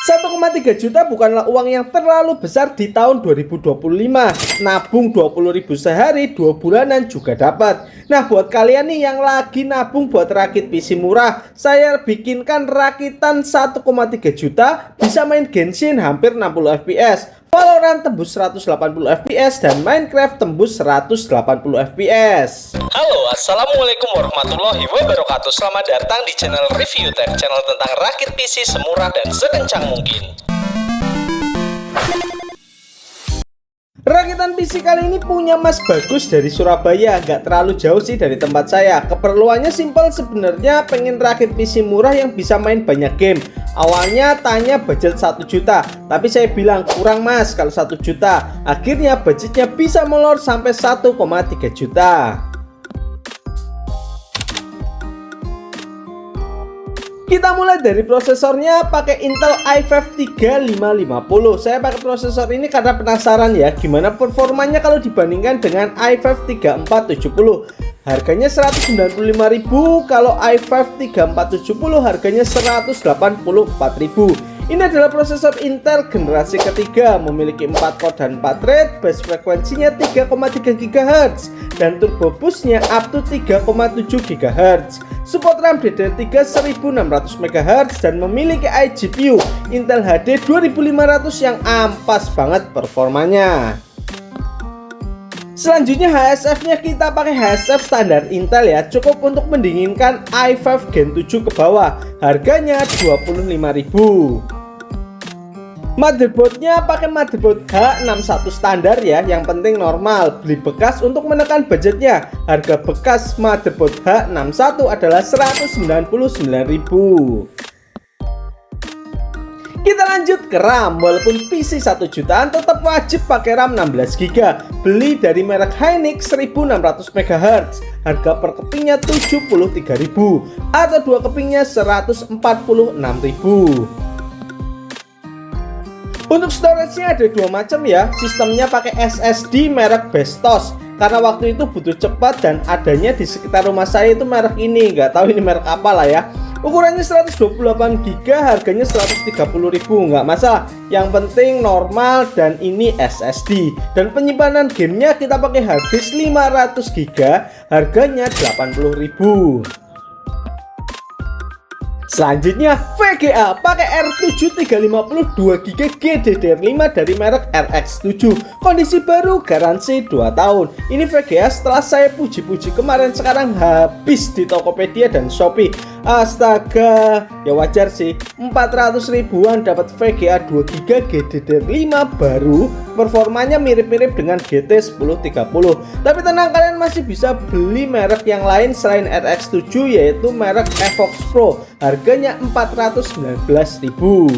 1,3 juta bukanlah uang yang terlalu besar di tahun 2025. Nabung 20.000 sehari 2 bulanan juga dapat. Nah, buat kalian nih yang lagi nabung buat rakit PC murah, saya bikinkan rakitan 1,3 juta, bisa main Genshin hampir 60 fps, Valorant tembus 180 fps, dan Minecraft tembus 180 fps. Halo, assalamualaikum warahmatullahi wabarakatuh. Selamat datang di channel Review Tech, channel tentang rakit PC semurah dan sekencang mungkin. Rakitan PC kali ini punya Mas Bagus dari Surabaya. Gak terlalu jauh sih dari tempat saya. Keperluannya simpel sebenarnya, pengen rakit PC murah yang bisa main banyak game. Awalnya tanya budget 1 juta, tapi saya bilang kurang mas kalau 1 juta. Akhirnya budgetnya bisa molor sampai 1,3 juta. Kita mulai dari prosesornya, pakai Intel i5 3550. Saya pakai prosesor ini karena penasaran ya gimana performanya kalau dibandingkan dengan i5 3470. Harganya 195.000, kalau i5 3470 harganya 184.000. Ini adalah prosesor Intel generasi ketiga, memiliki 4 core dan 4 thread, base frekuensinya 3,3 GHz dan turbo boostnya up to 3,7 GHz. Support RAM DDR3 1600 MHz dan memiliki iGPU Intel HD 2500 yang ampas banget performanya. Selanjutnya HSF-nya kita pakai HSF standar Intel ya, cukup untuk mendinginkan i5 Gen 7 ke bawah. Harganya 25.000. Motherboardnya pakai motherboard H61 standar ya, yang penting normal, beli bekas untuk menekan budgetnya. Harga bekas motherboard H61 adalah 199.000. Kita lanjut ke RAM. Walaupun PC 1 jutaan tetap wajib pakai RAM 16GB. Beli dari merek Hynix 1600 MHz. Harga per kepingnya 73.000 atau 2 kepingnya 146.000. Untuk storage-nya ada 2 macam ya. Sistemnya pakai SSD merek Bestos, karena waktu itu butuh cepat dan adanya di sekitar rumah saya itu merek ini. Nggak tahu ini merek apa lah ya. Ukurannya 128GB, harganya 130.000. Nggak masalah, yang penting normal dan ini SSD. Dan penyimpanan gamenya kita pakai harddisk 500GB, harganya 80.000. Selanjutnya VGA, pakai R7 350 2GB GDDR5 dari merek RX7. Kondisi baru, garansi 2 tahun. Ini VGA setelah saya puji-puji kemarin, sekarang habis di Tokopedia dan Shopee. Astaga, ya wajar sih, 400 ribuan dapat VGA 2GB GDDR5 baru. Performanya mirip-mirip dengan GT 1030. Tapi tenang, kalian masih bisa beli merek yang lain selain RX7, yaitu merek Evox Pro. Harganya 419.000.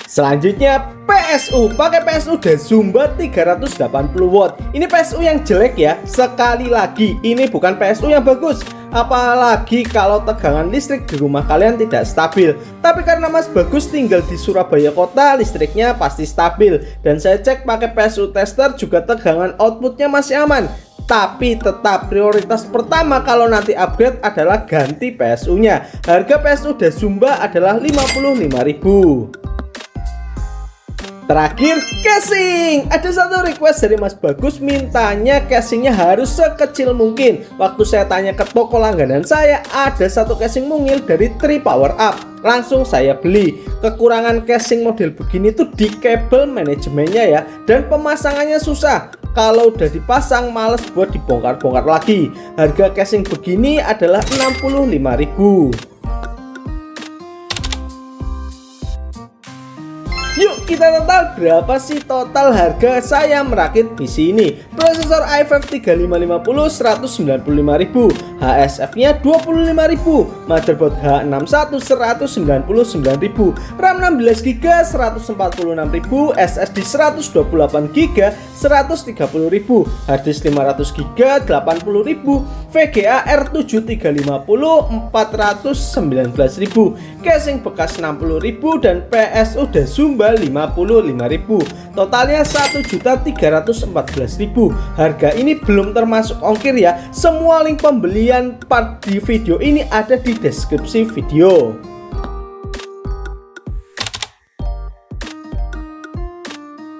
Selanjutnya PSU, pakai PSU Dazumba 380 watt. Ini PSU yang jelek ya. Sekali lagi, ini bukan PSU yang bagus. Apalagi kalau tegangan listrik di rumah kalian tidak stabil. Tapi karena Mas Bagus tinggal di Surabaya kota, listriknya pasti stabil. Dan saya cek pakai PSU tester juga tegangan outputnya masih aman. Tapi tetap prioritas pertama kalau nanti upgrade adalah ganti PSU-nya. Harga PSU Dazumba adalah 55.000. Terakhir, casing. Ada satu request dari Mas Bagus, mintanya casingnya harus sekecil mungkin. Waktu saya tanya ke toko langganan saya, ada satu casing mungil dari 3 Power Up. Langsung saya beli. Kekurangan casing model begini tuh di kabel manajemennya ya, dan pemasangannya susah. Kalau udah dipasang males buat dibongkar-bongkar lagi. Harga casing begini adalah 65.000. Yuk kita total berapa sih total harga saya merakit PC ini. Prosesor i5 3550 195.000, HSF-nya 25.000, motherboard H61 199.000, RAM 16GB 146.000, SSD 128GB 130.000, harddisk 500GB 80.000, VGA R7 350 419.000, casing bekas 60.000 dan PSU Dazumba 55.000. Totalnya 1.314.000. Harga ini belum termasuk ongkir ya. Semua link pembelian part di video ini ada di deskripsi video.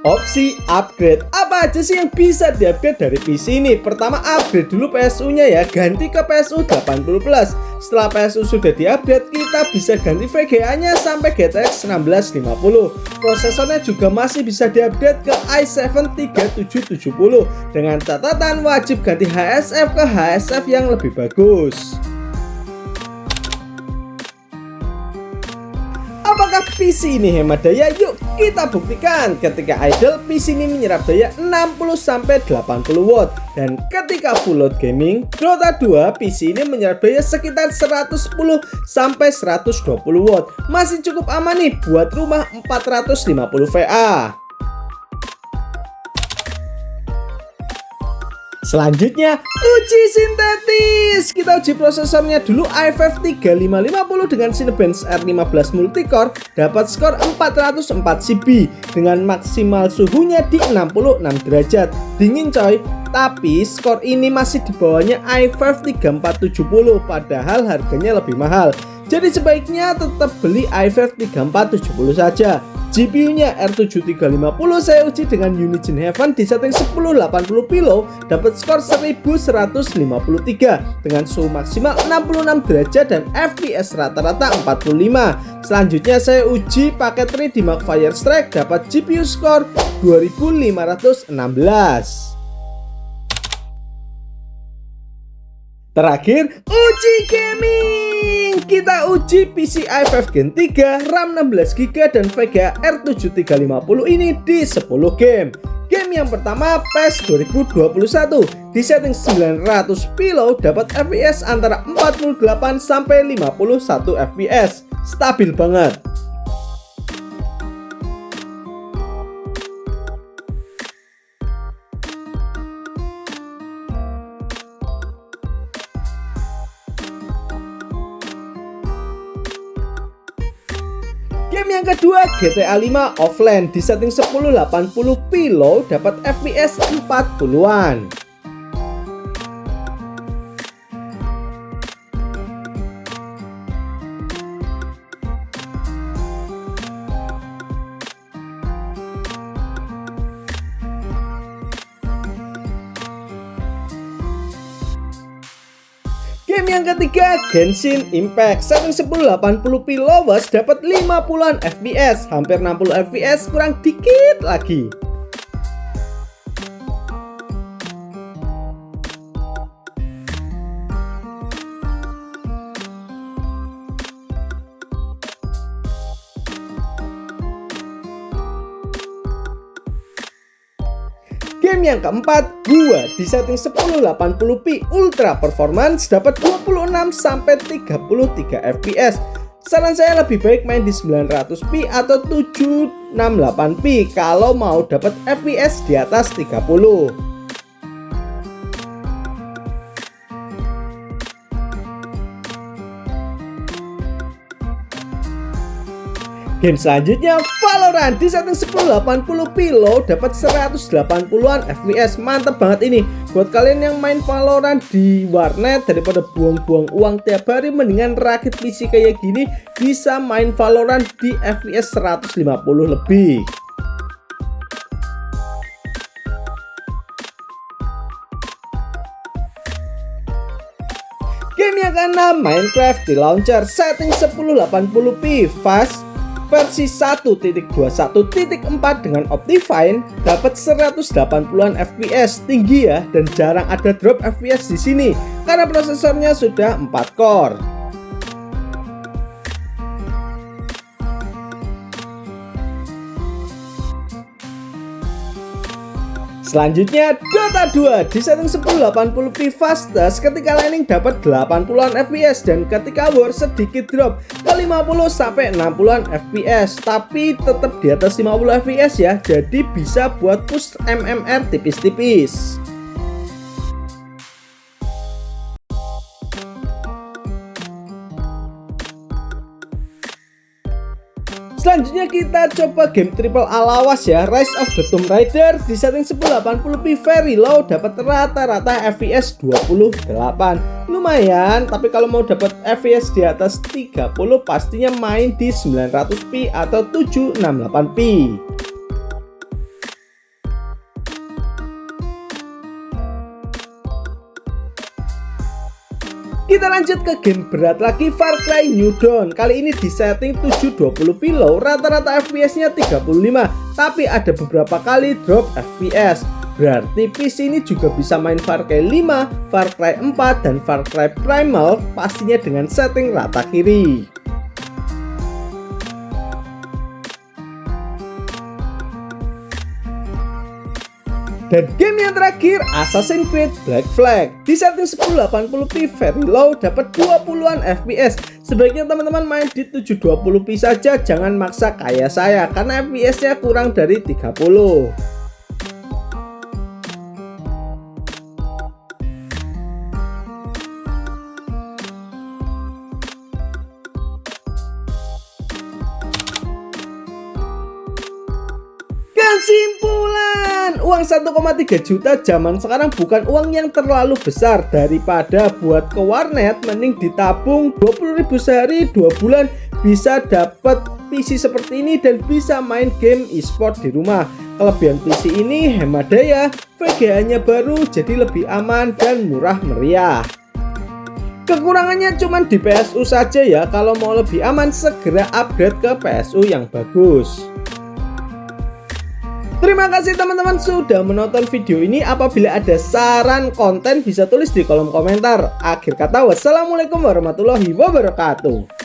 Opsi upgrade. Apa aja sih yang bisa di-upgrade dari PC ini? Pertama, upgrade dulu PSU-nya ya, ganti ke PSU 80 Plus. Setelah PSU sudah di-upgrade, kita bisa ganti VGA-nya sampai GTX 1650. Prosesornya juga masih bisa di-upgrade ke i7 3770. Dengan catatan wajib ganti HSF ke HSF yang lebih bagus. Apakah PC ini hemat daya? Yuk kita buktikan. Ketika idle, PC ini menyerap daya 60-80 watt. Dan ketika full load gaming, Dota 2, PC ini menyerap daya sekitar 110-120 watt. Masih cukup aman nih buat rumah 450 VA. Selanjutnya, uji sintetis. Kita uji prosesornya dulu. i5 3550 dengan Cinebench R15 multicore dapat skor 404 CB dengan maksimal suhunya di 66 derajat. Dingin coy. Tapi skor ini masih di bawahnya i5 3470, padahal harganya lebih mahal. Jadi sebaiknya tetap beli i5 3470 saja. GPU-nya R7350 saya uji dengan Unigine Heaven di setting 1080 Pilow, dapat skor 1153 dengan suhu maksimal 66 derajat dan FPS rata-rata 45. Selanjutnya saya uji paket 3D Mark Firestrike, dapat GPU skor 2516. Terakhir, uji gaming. Kita uji PC i5 Gen 3, RAM 16GB dan VGA R7350 ini di 10 game. Game yang pertama PES 2021 di setting 900 Pilow, dapat FPS antara 48 sampai 51 FPS. Stabil banget. Game yang kedua GTA 5 offline di setting 1080 Pilow, dapat FPS 40-an. Game yang ketiga Genshin Impact, setting 1080p lowest, dapat 50-an FPS, hampir 60 FPS, kurang dikit lagi. Game yang keempat, gua di setting 1080p Ultra Performance, dapat 26-33 FPS. Saran saya lebih baik main di 900p atau 768p kalau mau dapat FPS di atas 30. Game selanjutnya Valorant di setting 1080p low, dapat 180-an FPS. Mantap banget ini. Buat kalian yang main Valorant di warnet, daripada buang-buang uang tiap hari, mendingan rakit PC kayak gini, bisa main Valorant di FPS 150 lebih. Game yang keenam Minecraft di launcher, setting 1080p fast versi 1.21.4 dengan Optifine, dapat 180-an FPS. Tinggi ya, dan jarang ada drop FPS di sini karena prosesornya sudah 4 core. Selanjutnya Dota 2 di setting 1080p fastest, ketika laning dapat 80-an FPS dan ketika war sedikit drop ke 50-60-an FPS, tapi tetap di atas 50 FPS ya, jadi bisa buat push MMR tipis-tipis. Selanjutnya kita coba game triple A lawas ya, Rise of the Tomb Raider di setting 1080p very low, dapat rata-rata FPS 28. Lumayan, tapi kalau mau dapat FPS di atas 30 pastinya main di 900p atau 768p. Kita lanjut ke game berat lagi, Far Cry New Dawn. Kali ini di setting 720p low, rata-rata FPS-nya 35, tapi ada beberapa kali drop FPS. Berarti PC ini juga bisa main Far Cry 5, Far Cry 4, dan Far Cry Primal, pastinya dengan setting rata kiri. Dan game yang terakhir, Assassin's Creed Black Flag. Di setting 1080p very low, dapat 20-an FPS. Sebaiknya teman-teman main di 720p saja, jangan maksa kayak saya, karena FPS-nya kurang dari 30. Kesimpulan, uang 1,3 juta zaman sekarang bukan uang yang terlalu besar. Daripada buat ke warnet, mending ditabung 20.000 sehari 2 bulan, bisa dapat PC seperti ini dan bisa main game e-sport di rumah. Kelebihan PC ini hemat daya, VGA-nya baru, jadi lebih aman dan murah meriah. Kekurangannya cuma di PSU saja ya. Kalau mau lebih aman, segera upgrade ke PSU yang bagus. Terima kasih teman-teman sudah menonton video ini. Apabila ada saran konten bisa tulis di kolom komentar. Akhir kata, wassalamualaikum warahmatullahi wabarakatuh.